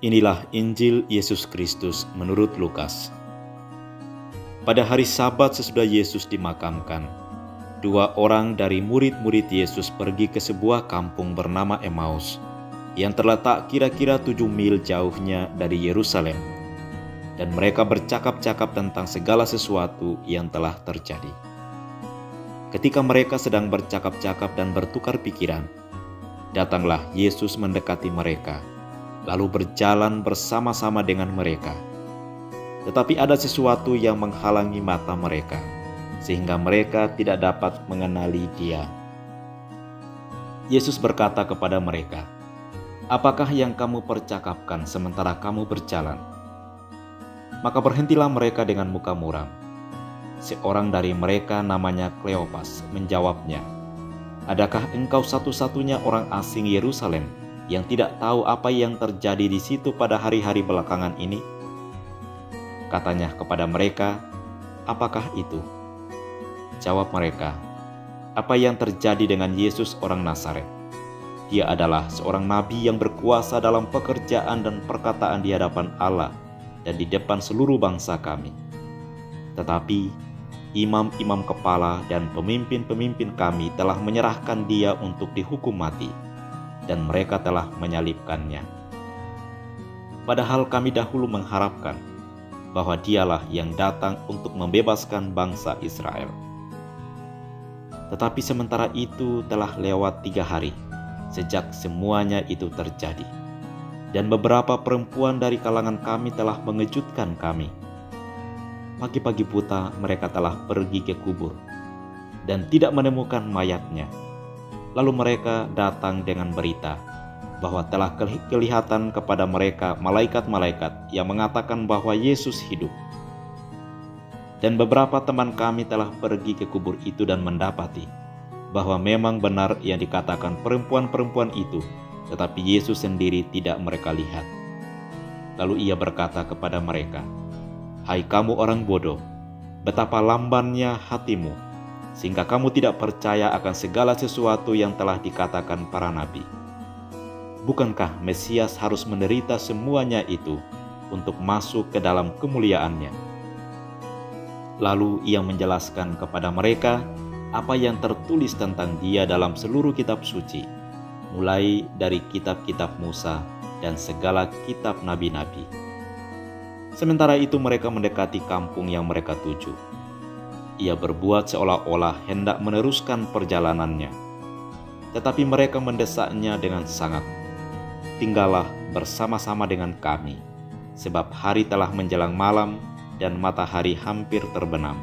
Inilah Injil Yesus Kristus menurut Lukas. Pada hari Sabat sesudah Yesus dimakamkan, dua orang dari murid-murid Yesus pergi ke sebuah kampung bernama Emmaus, yang terletak kira-kira 7 mil jauhnya dari Yerusalem. Dan mereka bercakap-cakap tentang segala sesuatu yang telah terjadi. Ketika mereka sedang bercakap-cakap dan bertukar pikiran, datanglah Yesus mendekati mereka, lalu berjalan bersama-sama dengan mereka. Tetapi ada sesuatu yang menghalangi mata mereka, sehingga mereka tidak dapat mengenali Dia. Yesus berkata kepada mereka, "Apakah yang kamu percakapkan sementara kamu berjalan?" Maka berhentilah mereka dengan muka muram. Seorang dari mereka namanya Kleopas menjawabnya, "Adakah engkau satu-satunya orang asing Yerusalem yang tidak tahu apa yang terjadi di situ pada hari-hari belakangan ini?" Katanya kepada mereka, "Apakah itu?" Jawab mereka, "Apa yang terjadi dengan Yesus orang Nazaret? Dia adalah seorang nabi yang berkuasa dalam pekerjaan dan perkataan di hadapan Allah dan di depan seluruh bangsa kami. Tetapi imam-imam kepala dan pemimpin-pemimpin kami telah menyerahkan Dia untuk dihukum mati, dan mereka telah menyalibkannya. Padahal kami dahulu mengharapkan bahwa Dialah yang datang untuk membebaskan bangsa Israel. Tetapi sementara itu telah lewat 3 hari sejak semuanya itu terjadi. Dan beberapa perempuan dari kalangan kami telah mengejutkan kami. Pagi-pagi buta mereka telah pergi ke kubur dan tidak menemukan mayatnya. Lalu mereka datang dengan berita bahwa telah kelihatan kepada mereka malaikat-malaikat yang mengatakan bahwa Yesus hidup. Dan beberapa teman kami telah pergi ke kubur itu dan mendapati bahwa memang benar yang dikatakan perempuan-perempuan itu, tetapi Yesus sendiri tidak mereka lihat. Lalu Ia berkata kepada mereka, "Hai kamu orang bodoh, betapa lambannya hatimu, sehingga kamu tidak percaya akan segala sesuatu yang telah dikatakan para nabi. Bukankah Mesias harus menderita semuanya itu untuk masuk ke dalam kemuliaannya?" Lalu Ia menjelaskan kepada mereka apa yang tertulis tentang Dia dalam seluruh kitab suci, mulai dari kitab-kitab Musa dan segala kitab nabi-nabi. Sementara itu mereka mendekati kampung yang mereka tuju. Ia berbuat seolah-olah hendak meneruskan perjalanannya. Tetapi mereka mendesaknya dengan sangat, "Tinggallah bersama-sama dengan kami, sebab hari telah menjelang malam dan matahari hampir terbenam."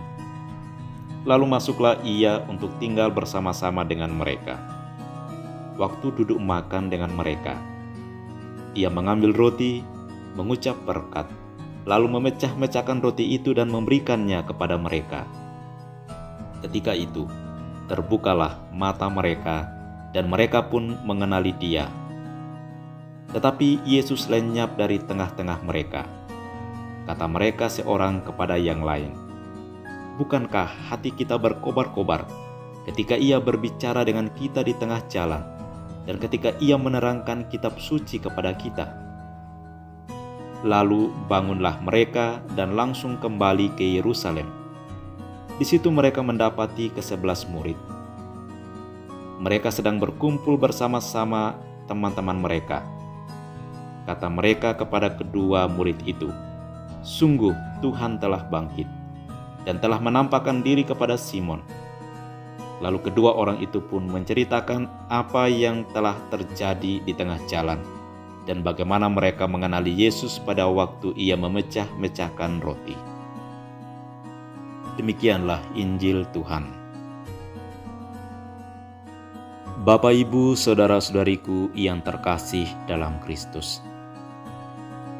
Lalu masuklah Ia untuk tinggal bersama-sama dengan mereka. Waktu duduk makan dengan mereka, Ia mengambil roti, mengucap berkat, lalu memecah-mecahkan roti itu dan memberikannya kepada mereka. Ketika itu, terbukalah mata mereka, dan mereka pun mengenali Dia. Tetapi Yesus lenyap dari tengah-tengah mereka. Kata mereka seorang kepada yang lain, "Bukankah hati kita berkobar-kobar ketika Ia berbicara dengan kita di tengah jalan, dan ketika Ia menerangkan kitab suci kepada kita?" Lalu bangunlah mereka dan langsung kembali ke Yerusalem. Di situ mereka mendapati ke-11 murid. Mereka sedang berkumpul bersama-sama teman-teman mereka. Kata mereka kepada kedua murid itu, "Sungguh Tuhan telah bangkit dan telah menampakkan diri kepada Simon." Lalu kedua orang itu pun menceritakan apa yang telah terjadi di tengah jalan dan bagaimana mereka mengenali Yesus pada waktu Ia memecah-mecahkan roti. Demikianlah Injil Tuhan. Bapak, Ibu, saudara-saudariku yang terkasih dalam Kristus.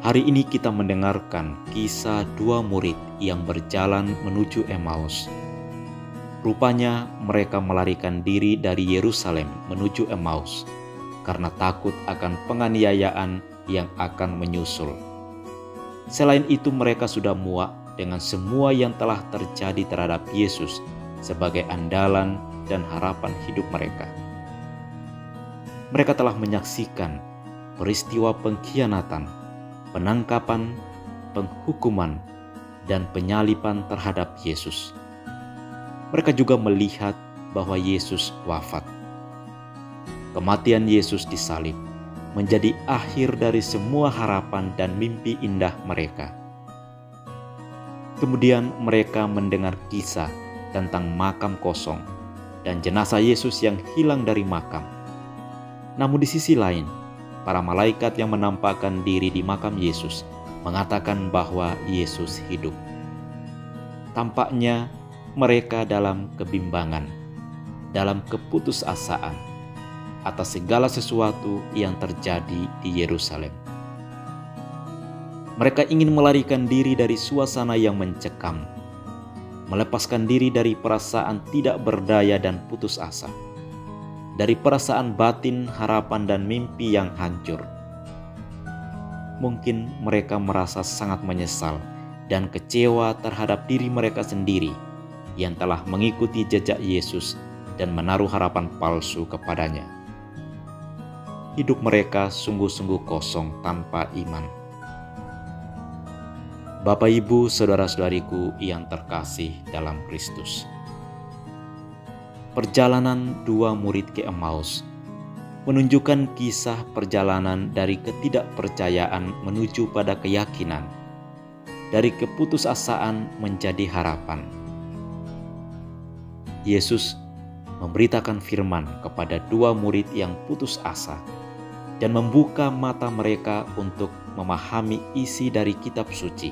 Hari ini kita mendengarkan kisah 2 murid yang berjalan menuju Emmaus. Rupanya mereka melarikan diri dari Yerusalem menuju Emmaus karena takut akan penganiayaan yang akan menyusul. Selain itu mereka sudah muak dengan semua yang telah terjadi terhadap Yesus sebagai andalan dan harapan hidup mereka. Mereka telah menyaksikan peristiwa pengkhianatan, penangkapan, penghukuman, dan penyaliban terhadap Yesus. Mereka juga melihat bahwa Yesus wafat. Kematian Yesus disalib menjadi akhir dari semua harapan dan mimpi indah mereka. Kemudian mereka mendengar kisah tentang makam kosong dan jenazah Yesus yang hilang dari makam. Namun di sisi lain, para malaikat yang menampakkan diri di makam Yesus mengatakan bahwa Yesus hidup. Tampaknya mereka dalam kebimbangan, dalam keputusasaan atas segala sesuatu yang terjadi di Yerusalem. Mereka ingin melarikan diri dari suasana yang mencekam, melepaskan diri dari perasaan tidak berdaya dan putus asa, dari perasaan batin, harapan, dan mimpi yang hancur. Mungkin mereka merasa sangat menyesal dan kecewa terhadap diri mereka sendiri yang telah mengikuti jejak Yesus dan menaruh harapan palsu kepadanya. Hidup mereka sungguh-sungguh kosong tanpa iman. Bapak, Ibu, saudara-saudariku yang terkasih dalam Kristus. Perjalanan dua murid ke Emmaus menunjukkan kisah perjalanan dari ketidakpercayaan menuju pada keyakinan, dari keputusasaan menjadi harapan. Yesus memberitakan firman kepada dua murid yang putus asa dan membuka mata mereka untuk memahami isi dari kitab suci.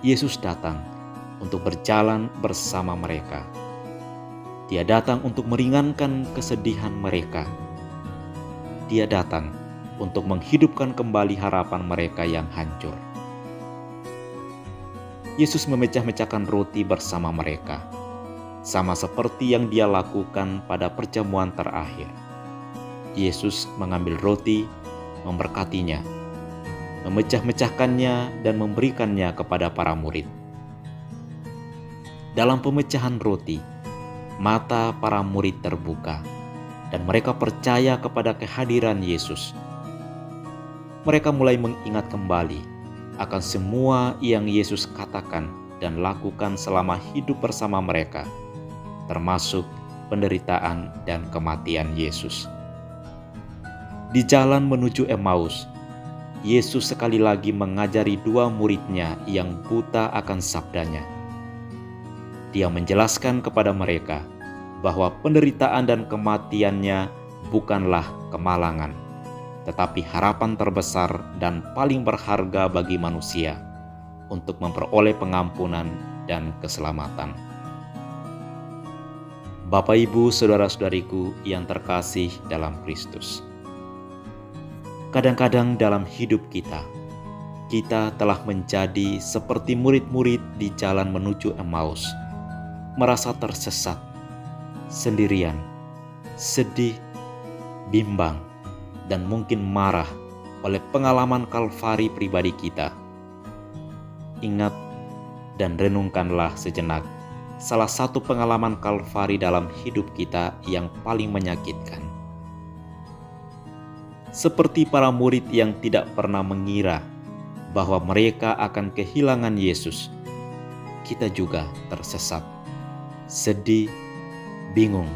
Yesus datang untuk berjalan bersama mereka. Dia datang untuk meringankan kesedihan mereka. Dia datang untuk menghidupkan kembali harapan mereka yang hancur. Yesus memecah-mecahkan roti bersama mereka, sama seperti yang dia lakukan pada perjamuan terakhir. Yesus mengambil roti, memberkatinya, memecah-mecahkannya dan memberikannya kepada para murid. Dalam pemecahan roti, mata para murid terbuka dan mereka percaya kepada kehadiran Yesus. Mereka mulai mengingat kembali akan semua yang Yesus katakan dan lakukan selama hidup bersama mereka, termasuk penderitaan dan kematian Yesus. Di jalan menuju Emmaus, Yesus sekali lagi mengajari dua muridnya yang buta akan sabdanya. Dia menjelaskan kepada mereka bahwa penderitaan dan kematiannya bukanlah kemalangan, tetapi harapan terbesar dan paling berharga bagi manusia untuk memperoleh pengampunan dan keselamatan. Bapak, Ibu, saudara-saudariku yang terkasih dalam Kristus. Kadang-kadang dalam hidup kita telah menjadi seperti murid-murid di jalan menuju Emmaus, merasa tersesat, sendirian, sedih, bimbang, dan mungkin marah oleh pengalaman Kalvari pribadi kita. Ingat dan renungkanlah sejenak salah satu pengalaman Kalvari dalam hidup kita yang paling menyakitkan. Seperti para murid yang tidak pernah mengira bahwa mereka akan kehilangan Yesus, kita juga tersesat, sedih, bingung,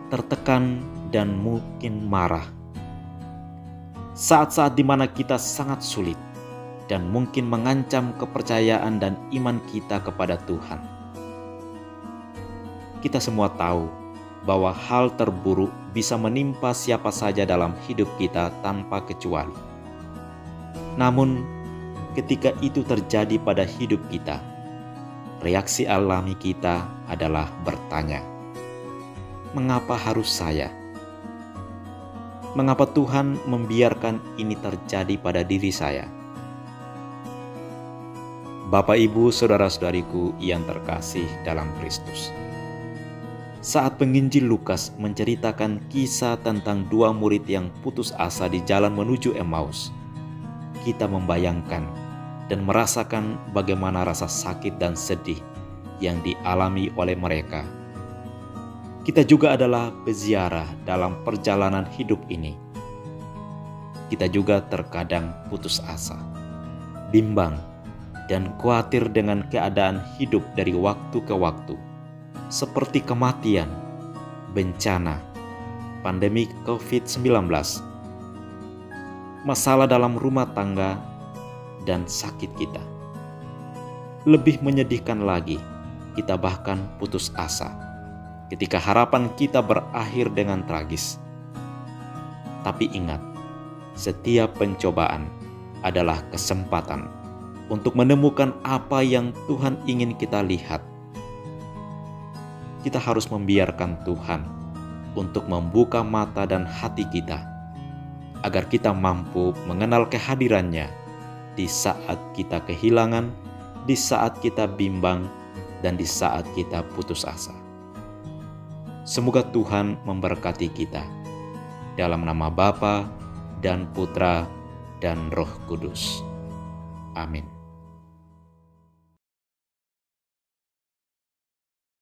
tertekan, dan mungkin marah. Saat-saat di mana kita sangat sulit dan mungkin mengancam kepercayaan dan iman kita kepada Tuhan. Kita semua tahu bahwa hal terburuk bisa menimpa siapa saja dalam hidup kita tanpa kecuali. Namun, ketika itu terjadi pada hidup kita, reaksi alami kita adalah bertanya, "Mengapa harus saya? Mengapa Tuhan membiarkan ini terjadi pada diri saya?" Bapak, Ibu, saudara-saudariku yang terkasih dalam Kristus. Saat penginjil Lukas menceritakan kisah tentang dua murid yang putus asa di jalan menuju Emmaus, kita membayangkan dan merasakan bagaimana rasa sakit dan sedih yang dialami oleh mereka. Kita juga adalah peziarah dalam perjalanan hidup ini. kita juga terkadang putus asa, bimbang, dan khawatir dengan keadaan hidup dari waktu ke waktu, seperti kematian, bencana, pandemi COVID-19, masalah dalam rumah tangga, dan sakit kita. Lebih menyedihkan lagi, kita bahkan putus asa ketika harapan kita berakhir dengan tragis. Tapi ingat, setiap pencobaan adalah kesempatan untuk menemukan apa yang Tuhan ingin kita lihat. Kita harus membiarkan Tuhan untuk membuka mata dan hati kita, agar kita mampu mengenal kehadirannya di saat kita kehilangan, di saat kita bimbang, dan di saat kita putus asa. Semoga Tuhan memberkati kita. Dalam nama Bapa dan Putra dan Roh Kudus. Amin.